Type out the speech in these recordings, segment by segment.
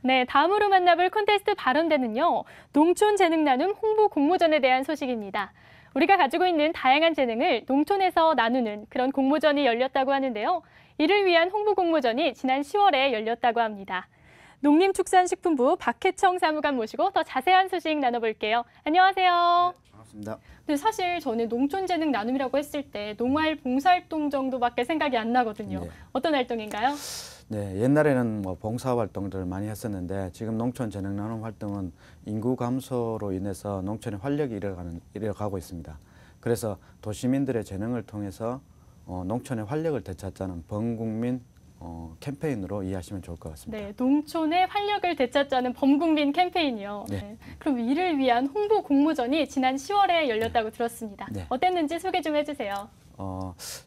네, 다음으로 만나볼 콘테스트 발언대는요. 농촌재능나눔 홍보 공모전에 대한 소식입니다. 우리가 가지고 있는 다양한 재능을 농촌에서 나누는 그런 공모전이 열렸다고 하는데요. 이를 위한 홍보 공모전이 지난 10월에 열렸다고 합니다. 농림축산식품부 박혜청 사무관 모시고 더 자세한 소식 나눠볼게요. 안녕하세요. 네, 반갑습니다. 근데 사실 저는 농촌재능 나눔이라고 했을 때 농활 봉사활동 정도밖에 생각이 안 나거든요. 네. 어떤 활동인가요? 네, 옛날에는 봉사활동들을 많이 했었는데 지금 농촌재능나눔 활동은 인구 감소로 인해서 농촌의 활력이 잃어가고 있습니다. 그래서 도시민들의 재능을 통해서 농촌의 활력을 되찾자는 범국민 캠페인으로 이해하시면 좋을 것 같습니다. 네, 농촌의 활력을 되찾자는 범국민 캠페인이요. 네. 네. 그럼 이를 위한 홍보 공모전이 지난 10월에 열렸다고 들었습니다. 네. 어땠는지 소개 좀 해주세요.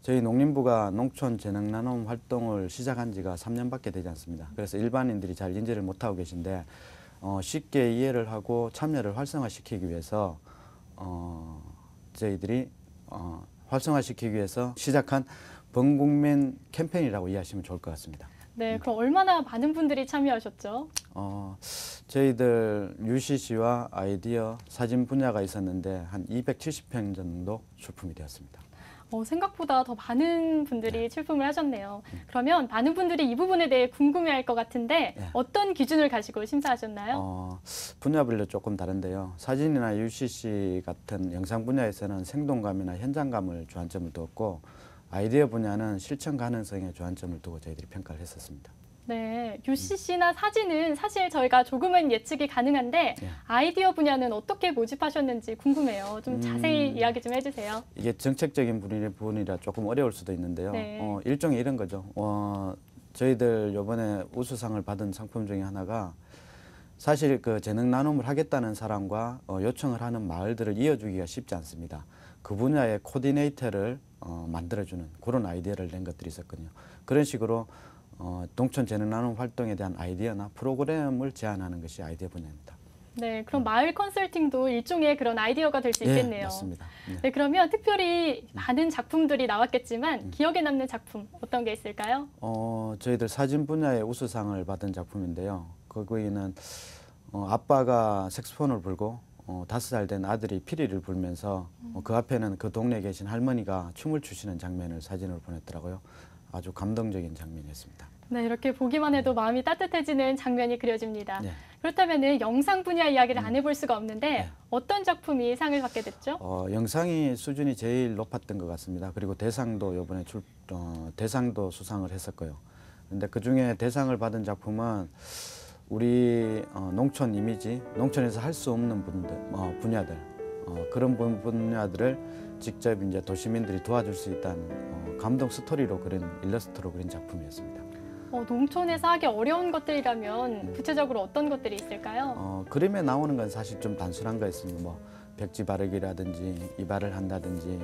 저희 농림부가 농촌재능나눔 활동을 시작한 지가 3년밖에 되지 않습니다. 그래서 일반인들이 잘 인지를 못하고 계신데 쉽게 이해를 하고 참여를 활성화시키기 위해서 저희들이 활성화시키기 위해서 시작한 범국민 캠페인이라고 이해하시면 좋을 것 같습니다. 네, 그럼 얼마나 많은 분들이 참여하셨죠? 저희들 UCC와 아이디어, 사진 분야가 있었는데 한 270편 정도 출품이 되었습니다. 생각보다 더 많은 분들이 출품을 하셨네요. 그러면 많은 분들이 이 부분에 대해 궁금해할 것 같은데 어떤 기준을 가지고 심사하셨나요? 분야별로 조금 다른데요. 사진이나 UCC 같은 영상 분야에서는 생동감이나 현장감을 주안점을 두었고 아이디어 분야는 실천 가능성에 주안점을 두고 저희들이 평가를 했었습니다. 네, UCC나 사진은 사실 저희가 조금은 예측이 가능한데 아이디어 분야는 어떻게 모집하셨는지 궁금해요. 좀 자세히 이야기 좀 해주세요. 이게 정책적인 부분이라 조금 어려울 수도 있는데요. 네. 일종의 이런 거죠. 저희들 이번에 우수상을 받은 상품 중에 하나가 사실 그 재능 나눔을 하겠다는 사람과 요청을 하는 마을들을 이어주기가 쉽지 않습니다. 그 분야의 코디네이터를 만들어주는 그런 아이디어를 낸 것들이 있었거든요. 그런 식으로 농촌 재능 나눔 활동에 대한 아이디어나 프로그램을 제안하는 것이 아이디어 분야입니다. 네, 그럼 마을 컨설팅도 일종의 그런 아이디어가 될 수 있겠네요. 맞습니다. 네, 그러면 특별히 많은 작품들이 나왔겠지만 기억에 남는 작품 어떤 게 있을까요? 저희들 사진 분야의 우수상을 받은 작품인데요. 거기는 아빠가 색소폰을 불고 5살 된 아들이 피리를 불면서 그 앞에는 그 동네에 계신 할머니가 춤을 추시는 장면을 사진으로 보냈더라고요. 아주 감동적인 장면이었습니다. 네, 이렇게 보기만 해도 마음이 따뜻해지는 장면이 그려집니다. 네. 그렇다면 영상 분야 이야기를 안 해볼 수가 없는데 어떤 작품이 상을 받게 됐죠? 영상이 수준이 제일 높았던 것 같습니다. 그리고 대상도 이번에 대상도 수상을 했었고요. 근데 그중에 대상을 받은 작품은 우리 농촌 이미지, 농촌에서 할 수 없는 분야들, 그런 분야들을 직접 이제 도시민들이 도와줄 수 있다는 감동 스토리로 그린 일러스트로 그린 작품이었습니다. 농촌에서 하기 어려운 것들이라면 구체적으로 어떤 것들이 있을까요? 그림에 나오는 건 사실 좀 단순한 거였습니다. 뭐 백지 바르기라든지 이발을 한다든지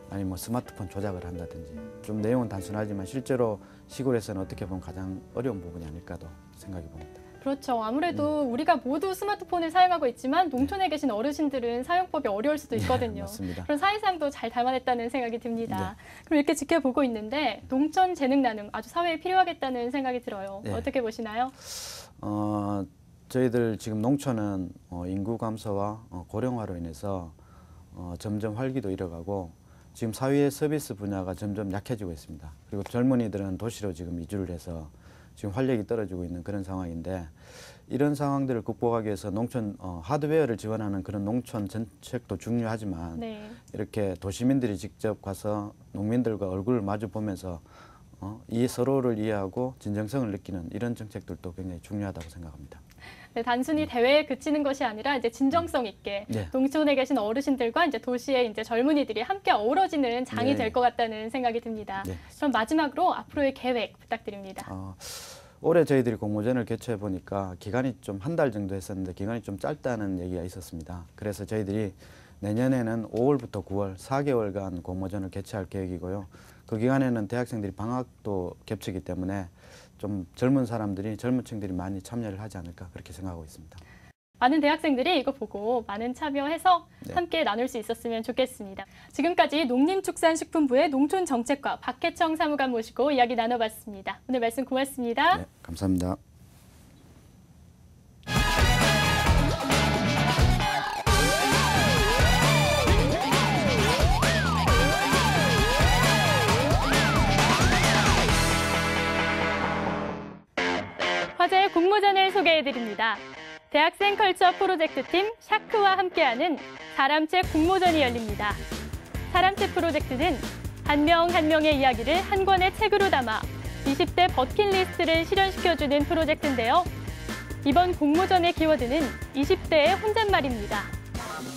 아니 뭐 스마트폰 조작을 한다든지 좀 내용은 단순하지만 실제로 시골에서는 어떻게 보면 가장 어려운 부분이 아닐까도 생각해 봅니다. 그렇죠. 아무래도 우리가 모두 스마트폰을 사용하고 있지만 농촌에 계신 어르신들은 사용법이 어려울 수도 있거든요. 맞습니다. 그런 사회상도 잘 담아냈다는 생각이 듭니다. 그럼 이렇게 지켜보고 있는데 농촌 재능 나눔 아주 사회에 필요하겠다는 생각이 들어요. 어떻게 보시나요? 저희들 지금 농촌은 인구 감소와 고령화로 인해서 점점 활기도 잃어가고 지금 사회 서비스 분야가 점점 약해지고 있습니다. 그리고 젊은이들은 도시로 지금 이주를 해서 지금 활력이 떨어지고 있는 그런 상황인데 이런 상황들을 극복하기 위해서 농촌 하드웨어를 지원하는 그런 농촌 정책도 중요하지만 이렇게 도시민들이 직접 가서 농민들과 얼굴을 마주 보면서 서로를 이해하고 진정성을 느끼는 이런 정책들도 굉장히 중요하다고 생각합니다. 네, 단순히 대회에 그치는 것이 아니라 이제 진정성 있게 농촌에 계신 어르신들과 이제 도시의 이제 젊은이들이 함께 어우러지는 장이 될 것 같다는 생각이 듭니다. 그럼 마지막으로 앞으로의 계획 부탁드립니다. 올해 저희들이 공모전을 개최해 보니까 기간이 좀 한 달 정도 했었는데 기간이 좀 짧다는 얘기가 있었습니다. 그래서 저희들이 내년에는 5월부터 9월 4개월간 공모전을 개최할 계획이고요. 그 기간에는 대학생들이 방학도 겹치기 때문에 좀 젊은 층들이 많이 참여를 하지 않을까 그렇게 생각하고 있습니다. 많은 대학생들이 이거 보고 많은 참여해서 함께 나눌 수 있었으면 좋겠습니다. 지금까지 농림축산식품부의 농촌정책과 박혜청 사무관 모시고 이야기 나눠봤습니다. 오늘 말씀 고맙습니다. 네, 감사합니다. 화제의 공모전을 소개해드립니다. 대학생 컬처 프로젝트팀 샤크와 함께하는 사람책 공모전이 열립니다. 사람책 프로젝트는 한 명 한 명의 이야기를 한 권의 책으로 담아 20대 버킷리스트를 실현시켜주는 프로젝트인데요. 이번 공모전의 키워드는 20대의 혼잣말입니다.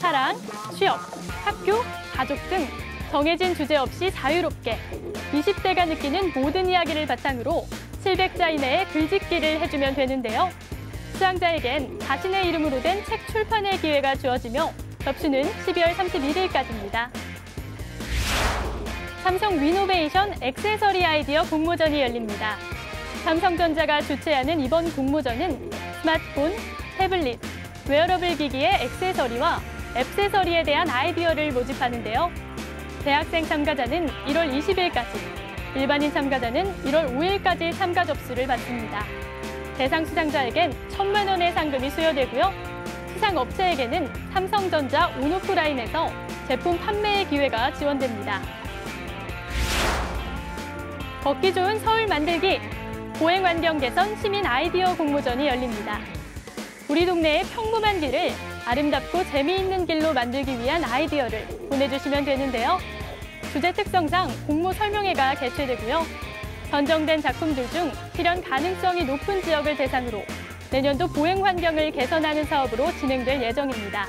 사랑, 취업, 학교, 가족 등 정해진 주제 없이 자유롭게 20대가 느끼는 모든 이야기를 바탕으로 700자 이내의 글짓기를 해주면 되는데요. 수상자에겐 자신의 이름으로 된 책 출판의 기회가 주어지며 접수는 12월 31일까지입니다. 삼성 위노베이션 액세서리 아이디어 공모전이 열립니다. 삼성전자가 주최하는 이번 공모전은 스마트폰, 태블릿, 웨어러블 기기의 액세서리와 앱세서리에 대한 아이디어를 모집하는데요. 대학생 참가자는 1월 20일까지, 일반인 참가자는 1월 5일까지 참가 접수를 받습니다. 대상 수상자에겐 1,000만 원의 상금이 수여되고요. 수상 업체에게는 삼성전자 온오프라인에서 제품 판매의 기회가 지원됩니다. 걷기 좋은 서울 만들기, 보행 환경 개선 시민 아이디어 공모전이 열립니다. 우리 동네의 평범한 길을 아름답고 재미있는 길로 만들기 위한 아이디어를 보내주시면 되는데요. 주제 특성상 공모 설명회가 개최되고요. 선정된 작품들 중 실현 가능성이 높은 지역을 대상으로 내년도 보행 환경을 개선하는 사업으로 진행될 예정입니다.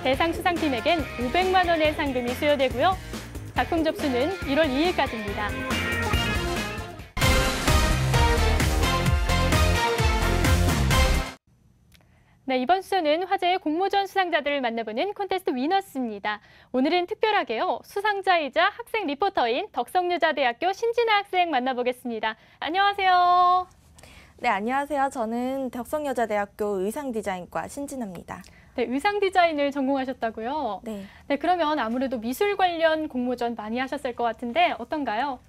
대상 수상팀에겐 500만 원의 상금이 수여되고요. 작품 접수는 1월 2일까지입니다. 네, 이번 수는 화제의 공모전 수상자들을 만나보는 콘테스트 위너스입니다. 오늘은 특별하게요. 수상자이자 학생 리포터인 덕성여자대학교 신진아 학생 만나보겠습니다. 안녕하세요. 네, 안녕하세요. 저는 덕성여자대학교 의상디자인과 신진아입니다. 네, 의상 디자인을 전공하셨다고요? 네. 네, 그러면 아무래도 미술 관련 공모전 많이 하셨을 것 같은데 어떤가요?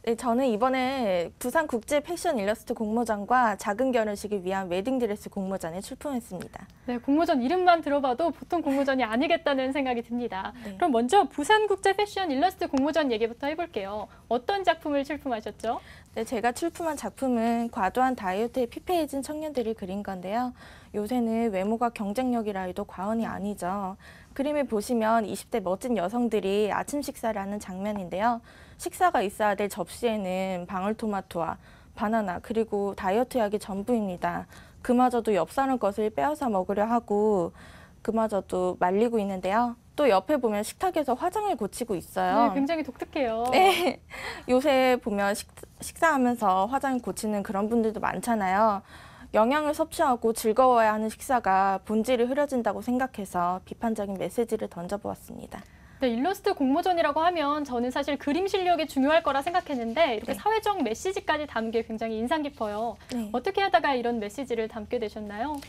네, 저는 이번에 부산 국제 패션 일러스트 공모전과 작은 결혼식을 위한 웨딩드레스 공모전에 출품했습니다. 네, 공모전 이름만 들어봐도 보통 공모전이 아니겠다는 생각이 듭니다. 네. 그럼 먼저 부산 국제 패션 일러스트 공모전 얘기부터 해볼게요. 어떤 작품을 출품하셨죠? 네, 제가 출품한 작품은 과도한 다이어트에 피폐해진 청년들이 그린 건데요. 요새는 외모가 경쟁력이라 해도 과언이 아니죠. 그림을 보시면 20대 멋진 여성들이 아침 식사를 하는 장면인데요. 식사가 있어야 될 접시에는 방울토마토와 바나나 그리고 다이어트 약이 전부입니다. 그마저도 옆 사람 것을 빼앗아 먹으려 하고 그마저도 말리고 있는데요. 또 옆에 보면 식탁에서 화장을 고치고 있어요. 네, 굉장히 독특해요. 네, 요새 보면 식사하면서 화장 고치는 그런 분들도 많잖아요. 영양을 섭취하고 즐거워야 하는 식사가 본질이 흐려진다고 생각해서 비판적인 메시지를 던져보았습니다. 네, 일러스트 공모전이라고 하면 저는 사실 그림 실력이 중요할 거라 생각했는데 이렇게 네. 사회적 메시지까지 담은 게 굉장히 인상 깊어요. 네. 어떻게 하다가 이런 메시지를 담게 되셨나요?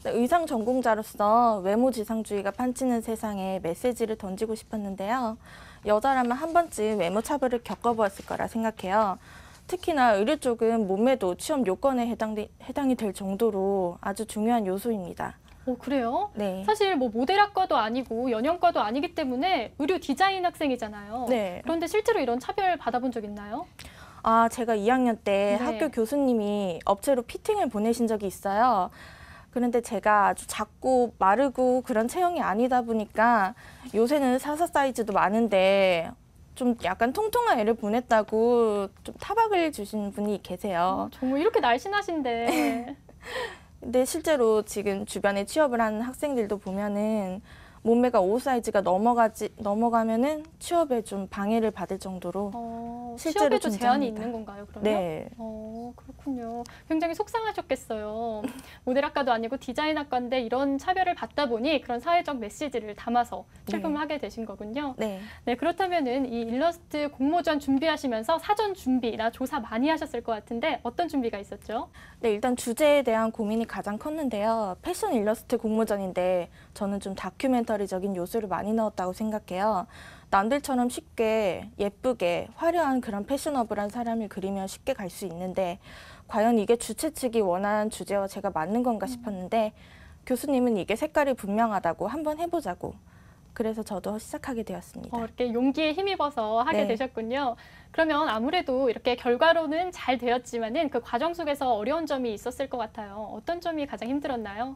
네, 의상 전공자로서 외모지상주의가 판치는 세상에 메시지를 던지고 싶었는데요. 여자라면 한 번쯤 외모 차별을 겪어보았을 거라 생각해요. 특히나 의류 쪽은 몸매도 취업 요건에 해당이 될 정도로 아주 중요한 요소입니다. 그래요? 네. 사실 뭐 모델학과도 아니고 연영과도 아니기 때문에 의류 디자인 학생이잖아요. 네. 그런데 실제로 이런 차별 받아본 적 있나요? 아, 제가 2학년 때 네. 학교 교수님이 업체로 피팅을 보내신 적이 있어요. 그런데 제가 아주 작고 마르고 그런 체형이 아니다 보니까 요새는 44 사이즈도 많은데 좀 약간 통통한 애를 보냈다고 좀 타박을 주신 분이 계세요. 정말 이렇게 날씬하신데. 근데 실제로 지금 주변에 취업을 하는 학생들도 보면은 몸매가 5 사이즈가 넘어가면은 취업에 좀 방해를 받을 정도로 실제로 취업에도 제한이 존재합니다. 있는 건가요, 그러면? 네. 그렇군요. 굉장히 속상하셨겠어요. 모델학과도 아니고 디자인학과인데 이런 차별을 받다 보니 그런 사회적 메시지를 담아서 출품을 하게 되신 거군요. 네. 네, 그렇다면은 이 일러스트 공모전 준비하시면서 사전 준비나 조사 많이 하셨을 것 같은데 어떤 준비가 있었죠? 네, 일단 주제에 대한 고민이 가장 컸는데요. 패션 일러스트 공모전인데 저는 좀 다큐멘터리적인 요소를 많이 넣었다고 생각해요. 남들처럼 쉽게 예쁘게 화려한 그런 패셔너블한 사람을 그리면 쉽게 갈 수 있는데 과연 이게 주최 측이 원하는 주제와 제가 맞는 건가 싶었는데 교수님은 이게 색깔이 분명하다고 한번 해보자고 그래서 저도 시작하게 되었습니다. 이렇게 용기에 힘입어서 하게 네. 되셨군요. 그러면 아무래도 이렇게 결과로는 잘 되었지만은 그 과정 속에서 어려운 점이 있었을 것 같아요. 어떤 점이 가장 힘들었나요?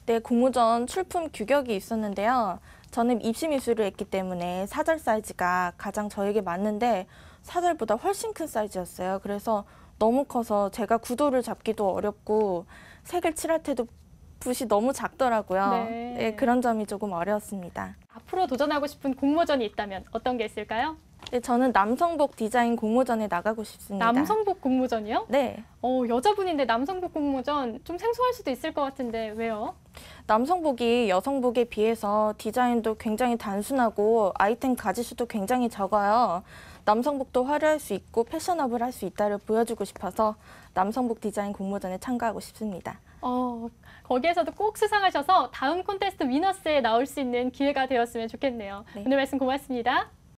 네, 공모전 출품 규격이 있었는데요. 저는 입시 미술을 했기 때문에 사절 사이즈가 가장 저에게 맞는데 사절보다 훨씬 큰 사이즈였어요. 그래서 너무 커서 제가 구도를 잡기도 어렵고 색을 칠할 때도 붓이 너무 작더라고요. 네. 네, 그런 점이 조금 어려웠습니다. 앞으로 도전하고 싶은 공모전이 있다면 어떤 게 있을까요? 네, 저는 남성복 디자인 공모전에 나가고 싶습니다. 남성복 공모전이요? 네. 여자분인데 남성복 공모전 좀 생소할 수도 있을 것 같은데 왜요? 남성복이 여성복에 비해서 디자인도 굉장히 단순하고 아이템 가짓수도 굉장히 적어요. 남성복도 화려할 수 있고 패셔너블할 수 있다를 보여주고 싶어서 남성복 디자인 공모전에 참가하고 싶습니다. 거기에서도 꼭 수상하셔서 다음 콘테스트 위너스에 나올 수 있는 기회가 되었으면 좋겠네요. 네. 오늘 말씀 고맙습니다.